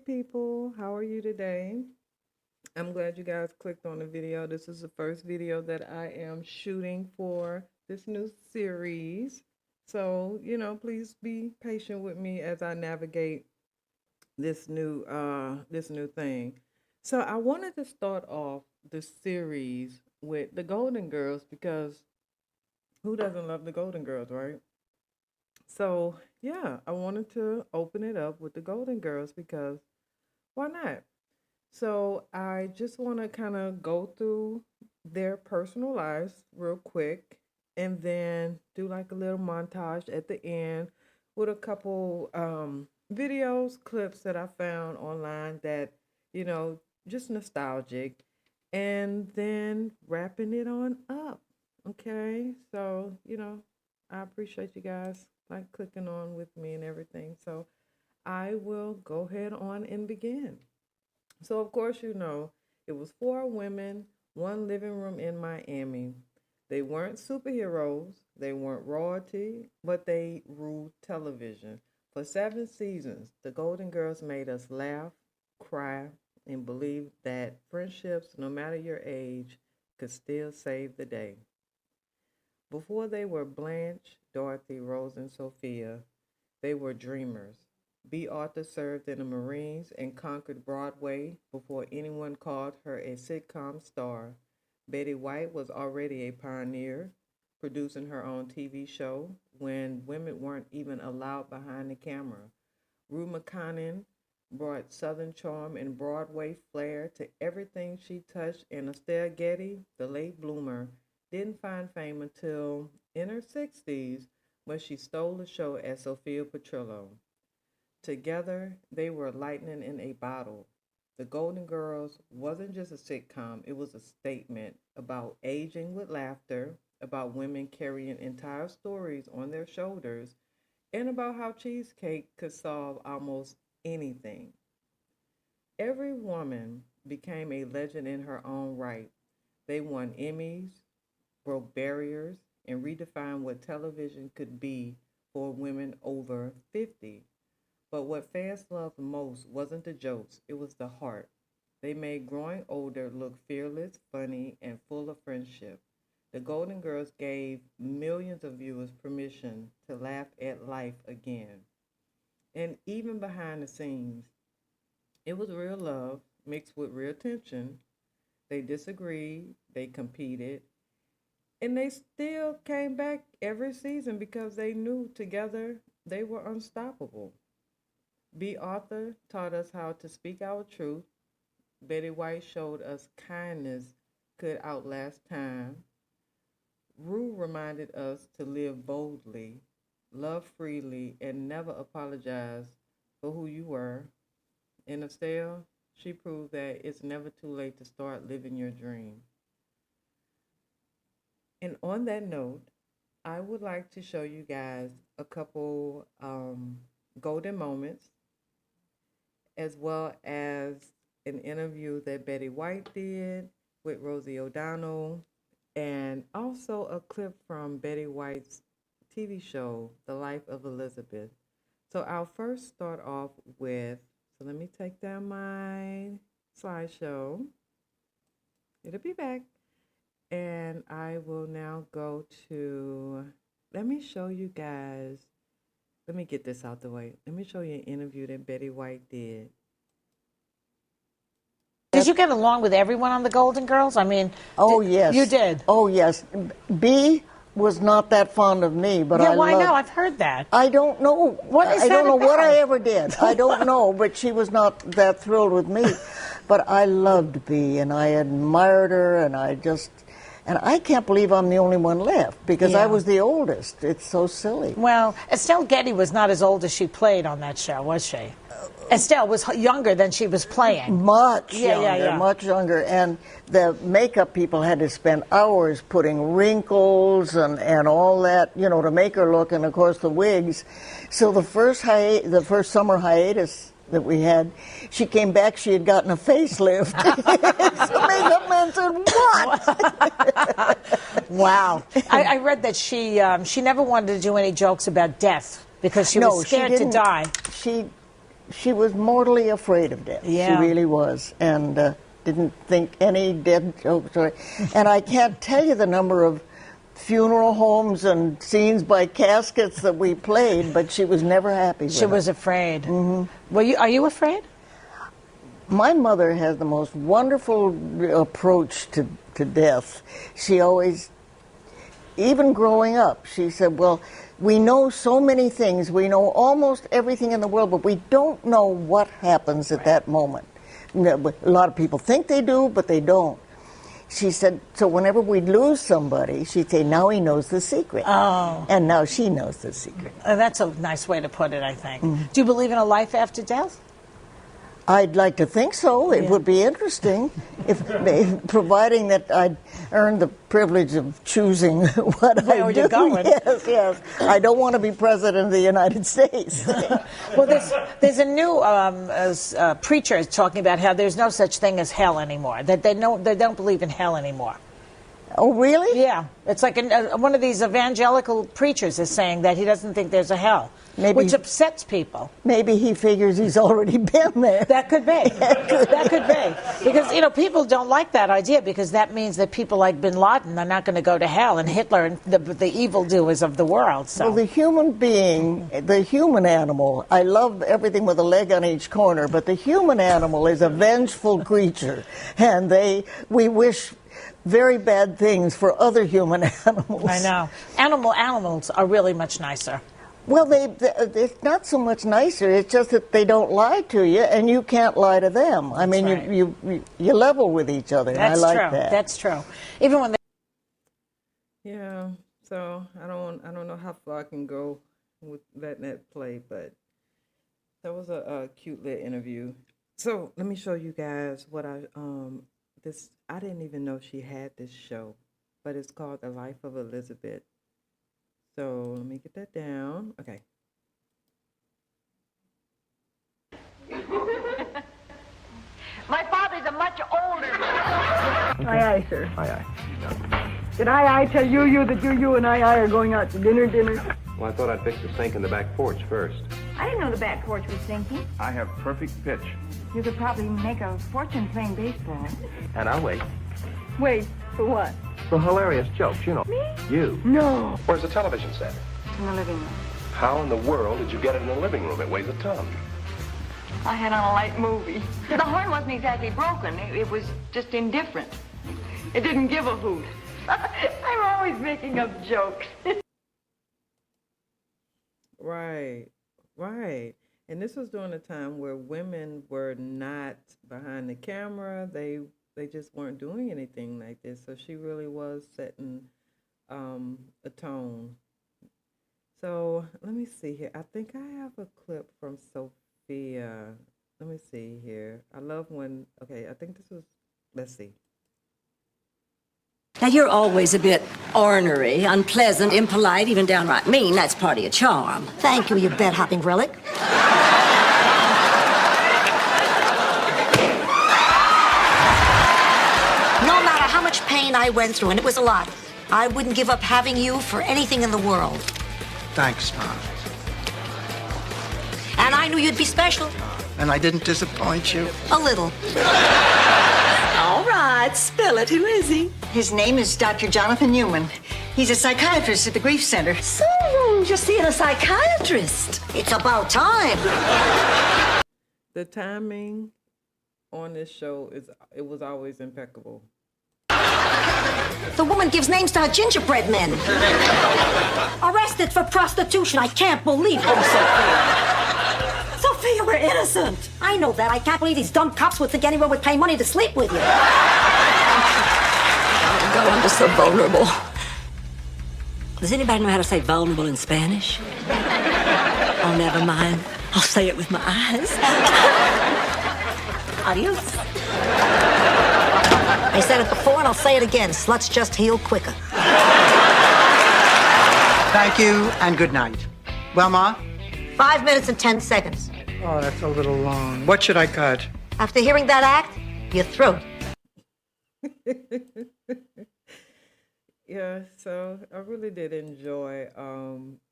people, how are you today? I'm glad you guys clicked on the video. This is the first video that I am shooting for this new series. So, please be patient with me as I navigate this new thing. So, I wanted to start off the series with the Golden Girls because who doesn't love the Golden Girls, right? So, yeah, I wanted to open it up with the Golden Girls because why not? So I just want to kind of go through their personal lives real quick and then do like a little montage at the end with a couple videos, clips that I found online that, you know, just nostalgic, and then wrapping it on up. Okay. So, I appreciate you guys like clicking on with me and everything. So I will go ahead on and begin. So, of course, it was four women, one living room in Miami. They weren't superheroes, they weren't royalty, but they ruled television. For 7 seasons, the Golden Girls made us laugh, cry, and believe that friendships, no matter your age, could still save the day. Before they were Blanche, Dorothy, Rose, and Sophia, they were dreamers. Bea Arthur served in the Marines and conquered Broadway before anyone called her a sitcom star. Betty White was already a pioneer, producing her own TV show when women weren't even allowed behind the camera. Rue McClanahan brought Southern charm and Broadway flair to everything she touched, and Estelle Getty, the late bloomer, didn't find fame until in her 60s when she stole the show as Sophia Petrillo. Together, they were lightning in a bottle. The Golden Girls wasn't just a sitcom, it was a statement about aging with laughter, about women carrying entire stories on their shoulders, and about how cheesecake could solve almost anything. Every woman became a legend in her own right. They won Emmys, broke barriers, and redefined what television could be for women over 50. But what fans loved most wasn't the jokes, it was the heart. They made growing older look fearless, funny, and full of friendship. The Golden Girls gave millions of viewers permission to laugh at life again. And even behind the scenes, it was real love mixed with real tension. They disagreed, they competed, and they still came back every season because they knew together they were unstoppable. Bea Arthur taught us how to speak our truth. Betty White showed us kindness could outlast time. Rue reminded us to live boldly, love freely, and never apologize for who you were. And Estelle, she proved that it's never too late to start living your dream. And on that note, I would like to show you guys a couple golden moments as well as an interview that Betty White did with Rosie O'Donnell, and also a clip from Betty White's TV show, The Life of Elizabeth. So I'll first start off with, so let me take down my slideshow. It'll be back. And I will now go to, let me show you guys. Let me get this out the way. Let me show you an interview that Betty White did. Did you get along with everyone on the Golden Girls? I mean, oh yes, you did. Oh yes, B was not that fond of me, but yeah, I why loved, no? I've heard that. I don't know. What is I that don't know what about? I ever did. I don't know, but she was not that thrilled with me. But I loved B, and I admired her, and and I can't believe I'm the only one left because I was the oldest. It's so silly. Well, Estelle Getty was not as old as she played on that show, was she? Estelle was younger than she was playing. Much younger, much younger. And the makeup people had to spend hours putting wrinkles and all that, to make her look, and of course the wigs. So the first summer hiatus that we had, she came back, she had gotten a facelift. The makeup man said, what? Wow. I read that she never wanted to do any jokes about death because she was scared to die. she was mortally afraid of death. Yeah. She really was, and didn't think any dead jokes. And I can't tell you the number of funeral homes and scenes by caskets that we played, but she was never happy with She was it. afraid. Mm-hmm. Are you afraid? My mother has the most wonderful approach to death. She always, even growing up, she said, well, we know so many things. We know almost everything in the world, but we don't know what happens at that moment. A lot of people think they do, but they don't. She said, so whenever we'd lose somebody, she'd say, now he knows the secret. Oh. And now she knows the secret. That's a nice way to put it, I think. Do you believe in a life after death? I'd like to think so. It would be interesting, if providing that I'd earned the privilege of choosing what I do. You're going. Yes. I don't want to be president of the United States. Well, there's a new preacher talking about how there's no such thing as hell anymore. That they don't believe in hell anymore. Oh, really? Yeah, it's like one of these evangelical preachers is saying that he doesn't think there's a hell, which upsets people. Maybe he figures he's already been there. That could be. That could be. Because, people don't like that idea because that means that people like Bin Laden are not going to go to hell and Hitler and the evildoers of the world. So. Well, the human being, the human animal, I love everything with a leg on each corner, but the human animal is a vengeful creature, and we wish very bad things for other human animals. I know. Animals are really much nicer. Well, it's not so much nicer. It's just that they don't lie to you, and you can't lie to them. I mean, right. you level with each other. That's and I like true. that. That's true. Even when they. Yeah. So I don't know how far I can go with letting that play, but that was a cute little interview. So let me show you guys what I didn't even know she had this show, but it's called The Life of Elizabeth. So let me get that down. Okay. My father's a much older man. Aye, aye, sir. Aye, aye. Did I tell you that you and I are going out to dinner? Well, I thought I'd fix the sink in the back porch first. I didn't know the back porch was sinking. I have perfect pitch. You could probably make a fortune playing baseball. And I'll wait. Wait, for what? For hilarious jokes, you know. Me? You. No. Where's the television set? In the living room. How in the world did you get it in the living room? It weighs a ton. I had on a light movie. The horn wasn't exactly broken. It was just indifferent. It didn't give a hoot. I'm always making up jokes. Right. And this was during a time where women were not behind the camera. They just weren't doing anything like this. So she really was setting a tone. So let me see here. I think I have a clip from Sophia. Let me see here. I love when, okay, I think this was, let's see. Now, you're always a bit ornery, unpleasant, impolite, even downright mean. That's part of your charm. Thank you, you bed-hopping relic. No matter how much pain I went through, and it was a lot, I wouldn't give up having you for anything in the world. Thanks, Mom. And I knew you'd be special. And I didn't disappoint you? A little. All right, spill it. Who is he? His name is Dr. Jonathan Newman. He's a psychiatrist at the Grief Center. So, you're seeing a psychiatrist. It's about time. The timing on this show it was always impeccable. The woman gives names to her gingerbread men. Arrested for prostitution. I can't believe it. Sophia, we're innocent. I know that. I can't believe these dumb cops would think anyone would pay money to sleep with you. God, I'm just so vulnerable. Does anybody know how to say vulnerable in Spanish? Oh, never mind. I'll say it with my eyes. Adios. I said it before and I'll say it again. Sluts just heal quicker. Thank you and good night. Well, Ma? 5 minutes and 10 seconds. Oh, that's a little long. What should I cut? After hearing that act, you're through. Yeah, so I really did enjoy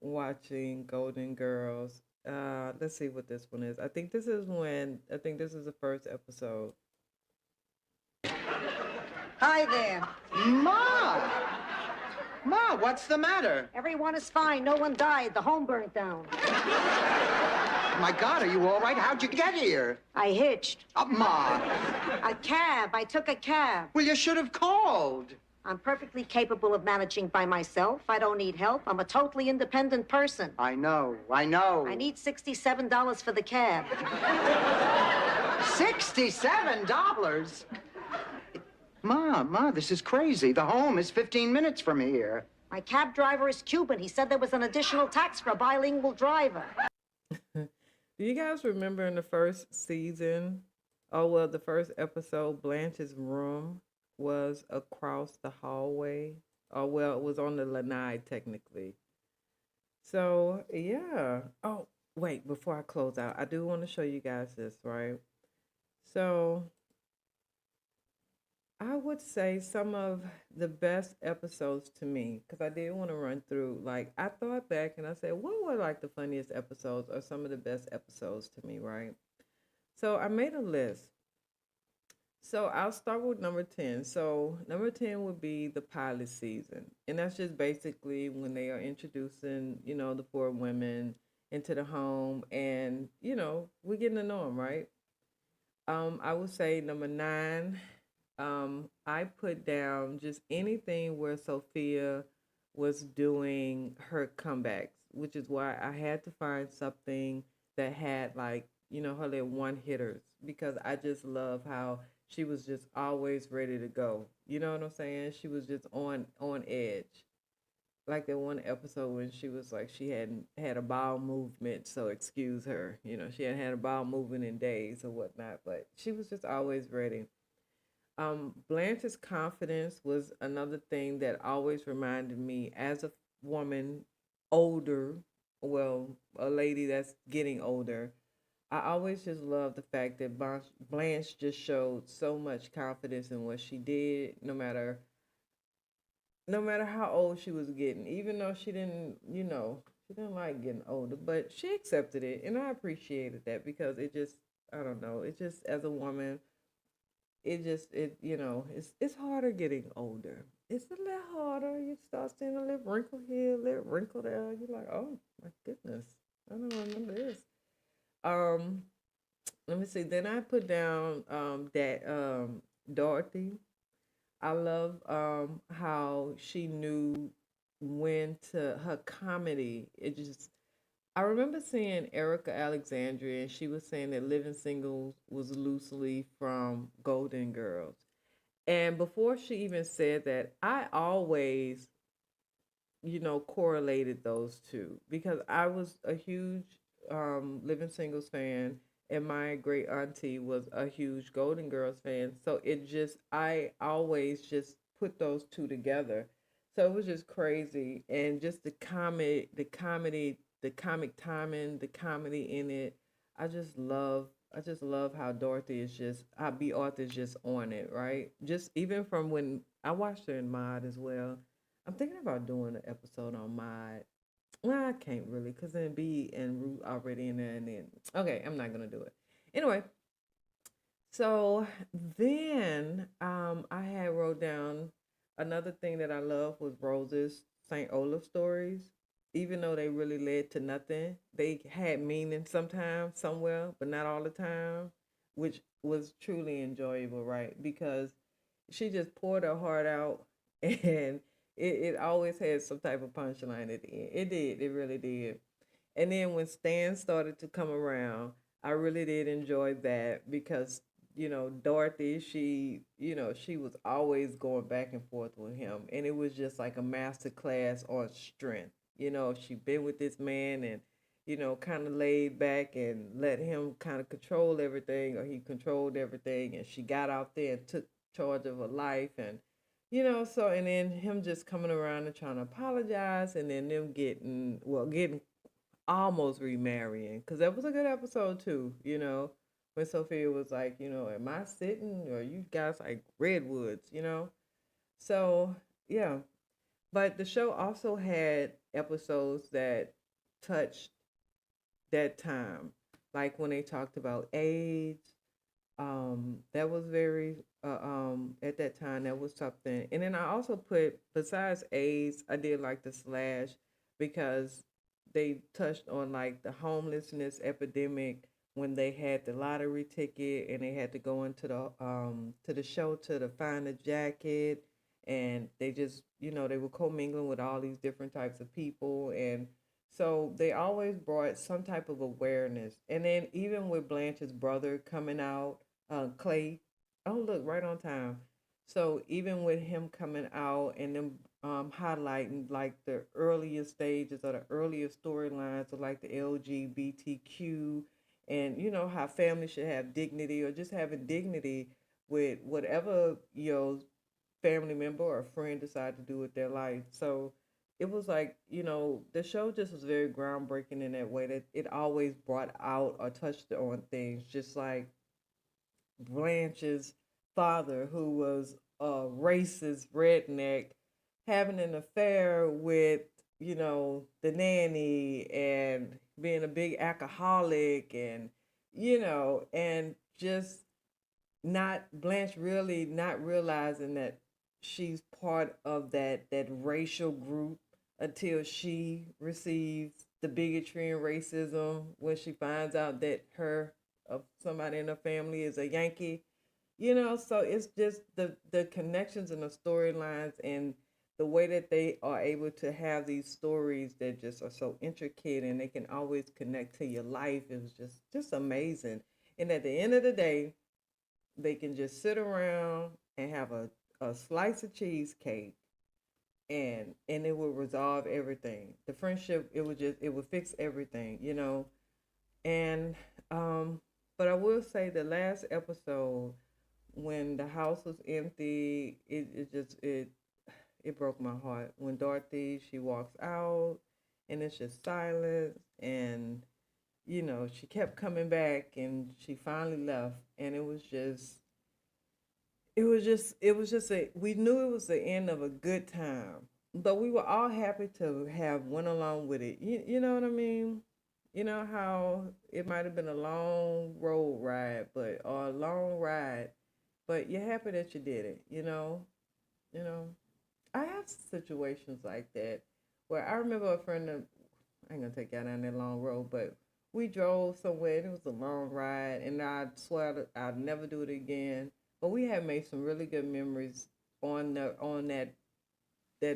watching Golden Girls. Let's see what this one is. I think this is the first episode. Hi there. Ma! Ma, what's the matter? Everyone is fine. No one died. The home burnt down. My God, are you all right? How'd you get here? I hitched. Ma. A cab. I took a cab. Well, you should have called. I'm perfectly capable of managing by myself. I don't need help. I'm a totally independent person. I know. I need $67 for the cab. $67? Ma, this is crazy. The home is 15 minutes from here. My cab driver is Cuban. He said there was an additional tax for a bilingual driver. Do you guys remember in the first season? Oh, well, the first episode, Blanche's room was across the hallway. Oh, well, it was on the lanai, technically. So, yeah. Oh, wait, before I close out, I do want to show you guys this, right? So, I would say some of the best episodes to me, because I did want to run through, like, I thought back and I said, what were like the funniest episodes or some of the best episodes to me, right? So I made a list. So I'll start with number 10. So number 10 would be the pilot season. And that's just basically when they are introducing, the four women into the home and, we're getting to know them, right? I would say number 9, I put down just anything where Sophia was doing her comebacks, which is why I had to find something that had like, her little one hitters, because I just love how she was just always ready to go. You know what I'm saying? She was just on edge. Like that one episode when she was like, she hadn't had a bowel movement, so excuse her. She hadn't had a bowel movement in days or whatnot, but she was just always ready. Blanche's confidence was another thing that always reminded me as a woman, older, well, a lady that's getting older. I always just love the fact that Blanche just showed so much confidence in what she did, no matter how old she was getting, even though she didn't like getting older, but she accepted it, and I appreciated that because it just, I don't know, it just, as a woman, it's harder getting older. It's a little harder. You start seeing a little wrinkle here, a little wrinkle there. You're like, oh my goodness, I don't remember this. Let me see. Then I put down that Dorothy. I love how she knew when to her comedy. I remember seeing Erica Alexandria, and she was saying that Living Single was loosely from Golden Girls. And before she even said that, I always, correlated those two because I was a huge Living Singles fan, and my great auntie was a huge Golden Girls fan. So I always just put those two together. So it was just crazy. And just the comedy, the comic timing, the comedy in it. I just love how Dorothy is how Bea Arthur is just on it, right? Just even from when I watched her in Mod as well. I'm thinking about doing an episode on Mod. Well, I can't really, because then B and Rue already in there, and then okay, I'm not gonna do it. Anyway, so then I had wrote down another thing that I love was Rose's St. Olaf stories. Even though they really led to nothing, they had meaning sometimes, somewhere, but not all the time, which was truly enjoyable, right? Because she just poured her heart out, and it always had some type of punchline at the end. It did. It really did. And then when Stan started to come around, I really did enjoy that because, Dorothy, she was always going back and forth with him. And it was just like a master class on strength. She'd been with this man and, kind of laid back and let him kind of control everything, or he controlled everything. And she got out there and took charge of her life. And, and then him just coming around and trying to apologize, and then them getting almost remarrying. Because that was a good episode too, when Sophia was like, am I sitting or you guys like redwoods, So, yeah. But the show also had episodes that touched that time. Like when they talked about AIDS, that was very at that time that was something. And then I also put, besides AIDS, I did like the Slash, because they touched on like the homelessness epidemic when they had the lottery ticket and they had to go into the show to find a jacket, and they just, they were commingling with all these different types of people. And so they always brought some type of awareness. And then even with Blanche's brother coming out, Clay, oh look, right on time. So even with him coming out and them highlighting like the earlier stages or the earlier storylines of like the LGBTQ, and how family should have dignity, or just having dignity with whatever your family member or friend decide to do with their life. So it was like, the show just was very groundbreaking in that way, that it always brought out or touched on things, just like Blanche's father, who was a racist redneck, having an affair with, the nanny, and being a big alcoholic, and, and just not Blanche really not realizing that she's part of that racial group until she receives the bigotry and racism when she finds out that somebody in her family is a Yankee. So it's just the connections and the storylines, and the way that they are able to have these stories that just are so intricate, and they can always connect to your life. It was just amazing. And at the end of the day, they can just sit around and have a slice of cheesecake, and it will resolve everything. The friendship, it would fix everything, And but I will say the last episode, when the house was empty, it broke my heart. When Dorothy, she walks out and it's just silence, and she kept coming back, and she finally left, and we knew it was the end of a good time, but we were all happy to have went along with it. You know what I mean? You know how it might have been a long road ride, or a long ride, but you're happy that you did it, You know, I have situations like that where I remember a friend of, I ain't gonna take y'all down that long road, but we drove somewhere and it was a long ride, and I swear I'd never do it again. But we had made some really good memories on that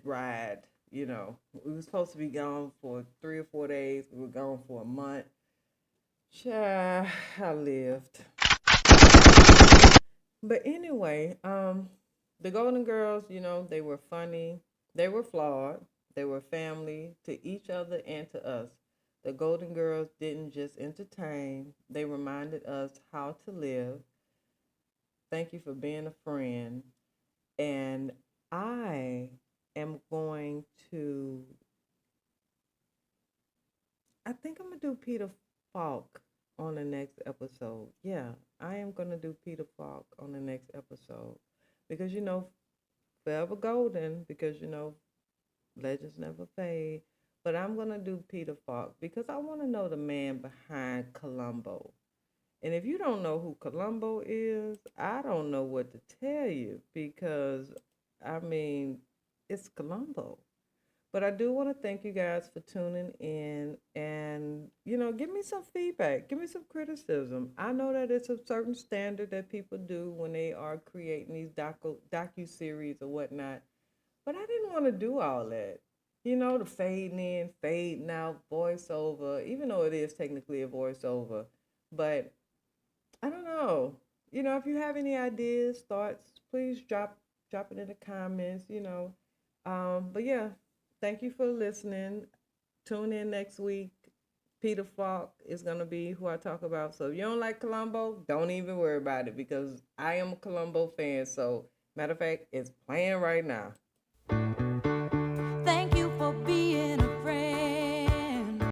ride. We were supposed to be gone for 3 or 4 days. We were gone for a month. Child, I lived. But anyway, the Golden Girls, they were funny. They were flawed. They were family to each other and to us. The Golden Girls didn't just entertain. They reminded us how to live. Thank you for being a friend. And I am going to, I think I'm going to do Peter Falk on the next episode. Yeah, I am going to do Peter Falk on the next episode. Because, forever golden, because, legends never fade. But I'm going to do Peter Falk because I want to know the man behind Columbo. And if you don't know who Columbo is, I don't know what to tell you, because, it's Columbo. But I do want to thank you guys for tuning in, and, give me some feedback. Give me some criticism. I know that it's a certain standard that people do when they are creating these docu-series or whatnot, but I didn't want to do all that. The fading in, fading out, voiceover, even though it is technically a voiceover. But I don't know. If you have any ideas, thoughts, please drop it in the comments, But yeah, thank you for listening. Tune in next week. Peter Falk is going to be who I talk about. So if you don't like Columbo, don't even worry about it, because I am a Columbo fan. So matter of fact, it's playing right now.